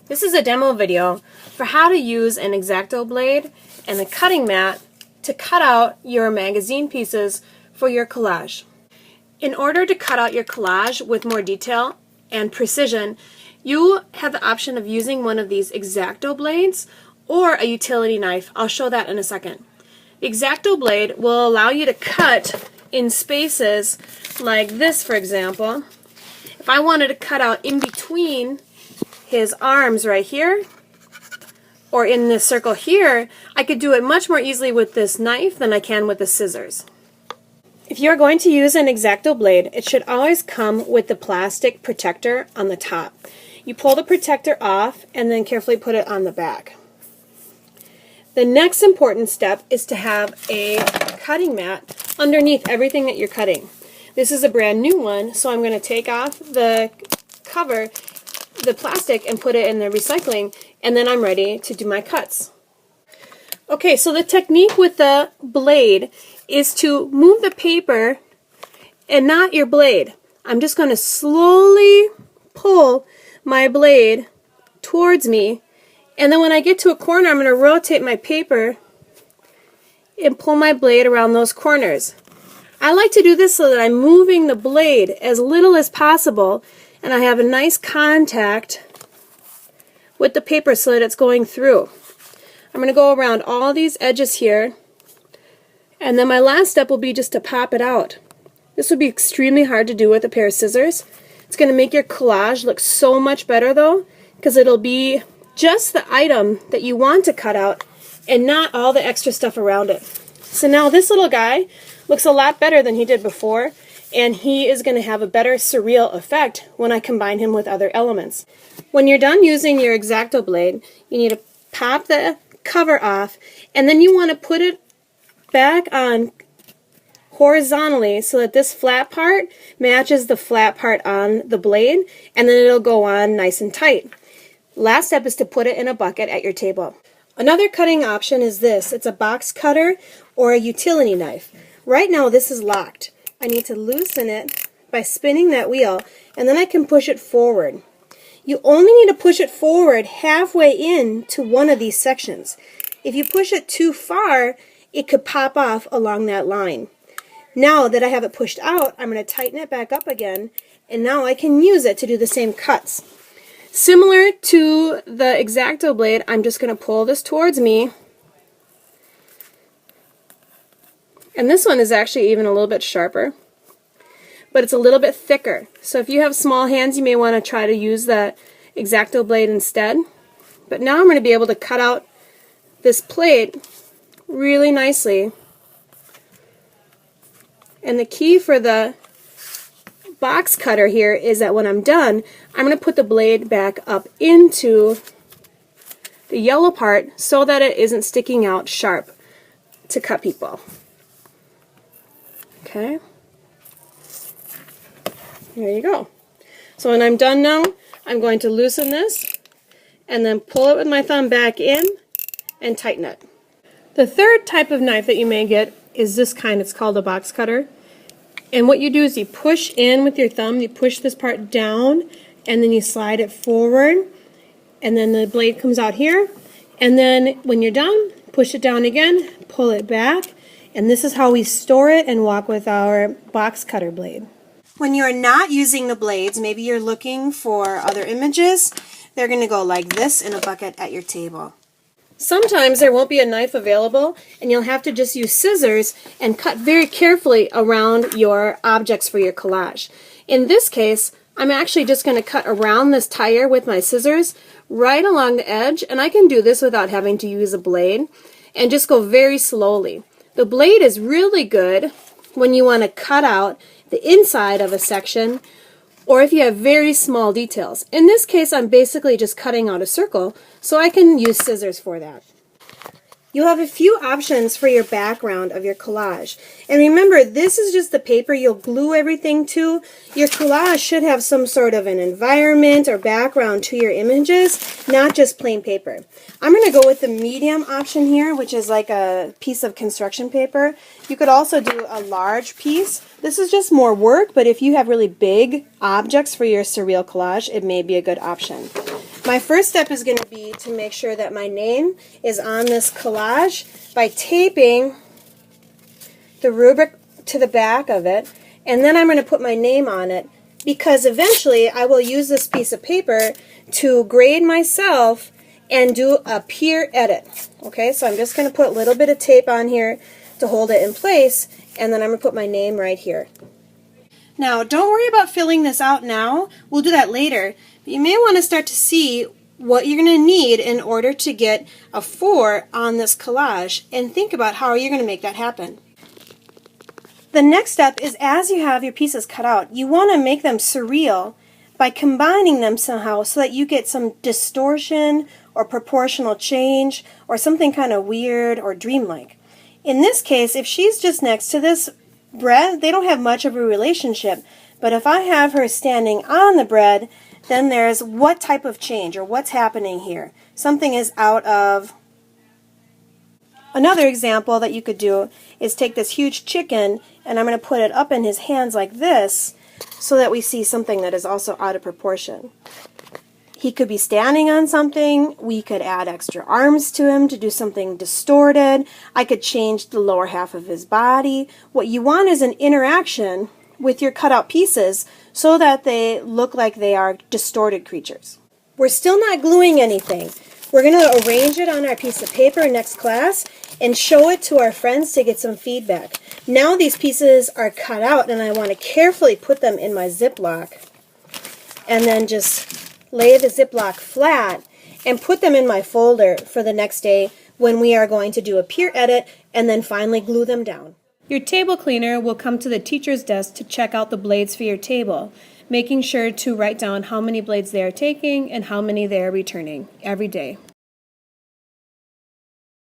This is a demo video for how to use an Xacto blade and a cutting mat to cut out your magazine pieces for your collage. In order to cut out your collage with more detail and precision, you have the option of using one of these Xacto blades or a utility knife. I'll show that in a second. The Xacto blade will allow you to cut in spaces like this, for example. If I wanted to cut out in between his arms right here, or in this circle here, I could do it much more easily with this knife than I can with the scissors. If you're going to use an Xacto blade, it should always come with the plastic protector on the top. You pull the protector off and then carefully put it on the back. The next important step is to have a cutting mat underneath everything that you're cutting. This is a brand new one, so I'm going to take off the cover, the plastic, and put it in the recycling, and then I'm ready to do my cuts. Okay, so the technique with the blade is to move the paper and not your blade. I'm just going to slowly pull my blade towards me, and then when I get to a corner, I'm going to rotate my paper and pull my blade around those corners. I like to do this so that I'm moving the blade as little as possible and I have a nice contact with the paper so that it's going through. I'm going to go around all these edges here, and then my last step will be just to pop it out. This would be extremely hard to do with a pair of scissors. It's going to make your collage look so much better though, because it'll be just the item that you want to cut out and not all the extra stuff around it. So now this little guy looks a lot better than he did before, and he is going to have a better surreal effect when I combine him with other elements. When you're done using your Xacto blade, you need to pop the cover off, and then you want to put it back on horizontally so that this flat part matches the flat part on the blade, and then it'll go on nice and tight. Last step is to put it in a bucket at your table. Another cutting option is this. It's a box cutter or a utility knife. Right now this is locked. I need to loosen it by spinning that wheel, and then I can push it forward. You only need to push it forward halfway in to one of these sections. If you push it too far, it could pop off along that line. Now that I have it pushed out, I'm going to tighten it back up again, and now I can use it to do the same cuts. Similar to the Xacto blade, I'm just going to pull this towards me. And this one is actually even a little bit sharper, but it's a little bit thicker. So if you have small hands, you may want to try to use the Xacto blade instead. But now I'm going to be able to cut out this plate really nicely. And the key for the box cutter here is that when I'm done, I'm going to put the blade back up into the yellow part so that it isn't sticking out sharp to cut people. Okay, there you go. So when I'm done now, I'm going to loosen this and then pull it with my thumb back in and tighten it. The third type of knife that you may get is this kind. It's called a box cutter. And what you do is you push in with your thumb, you push this part down, and then you slide it forward, and then the blade comes out here. And then when you're done, push it down again, pull it back, and this is how we store it and walk with our box cutter blade. When you're not using the blades, maybe you're looking for other images, they're going to go like this in a bucket at your table. Sometimes there won't be a knife available, and you'll have to just use scissors and cut very carefully around your objects for your collage. In this case, I'm actually just going to cut around this tire with my scissors right along the edge, and I can do this without having to use a blade, and just go very slowly. The blade is really good when you want to cut out the inside of a section, or if you have very small details. In this case, I'm basically just cutting out a circle, so I can use scissors for that. You'll have a few options for your background of your collage. And remember, this is just the paper you'll glue everything to. Your collage should have some sort of an environment or background to your images, not just plain paper. I'm going to go with the medium option here, which is like a piece of construction paper. You could also do a large piece. This is just more work, but if you have really big objects for your surreal collage, it may be a good option. My first step is going to be to make sure that my name is on this collage by taping the rubric to the back of it, and then I'm going to put my name on it because eventually I will use this piece of paper to grade myself and do a peer edit. Okay, so I'm just going to put a little bit of tape on here to hold it in place, and then I'm going to put my name right here. Now, don't worry about filling this out now. We'll do that later. But you may want to start to see what you're going to need in order to get a 4 on this collage, and think about how you're going to make that happen. The next step is, as you have your pieces cut out, you want to make them surreal by combining them somehow so that you get some distortion or proportional change or something kind of weird or dreamlike. In this case, if she's just next to this bread, they don't have much of a relationship. But if I have her standing on the bread, then there's what type of change or what's happening here. Something is out of. Another example that you could do is take this huge chicken and I'm going to put it up in his hands like this so that we see something that is also out of proportion. He could be standing on something. We could add extra arms to him to do something distorted. I could change the lower half of his body. What you want is an interaction with your cutout pieces so that they look like they are distorted creatures. We're still not gluing anything. We're going to arrange it on our piece of paper next class and show it to our friends to get some feedback. Now these pieces are cut out and I want to carefully put them in my Ziploc and then just lay the Ziploc flat and put them in my folder for the next day when we are going to do a peer edit and then finally glue them down. Your table cleaner will come to the teacher's desk to check out the blades for your table, making sure to write down how many blades they are taking and how many they are returning every day.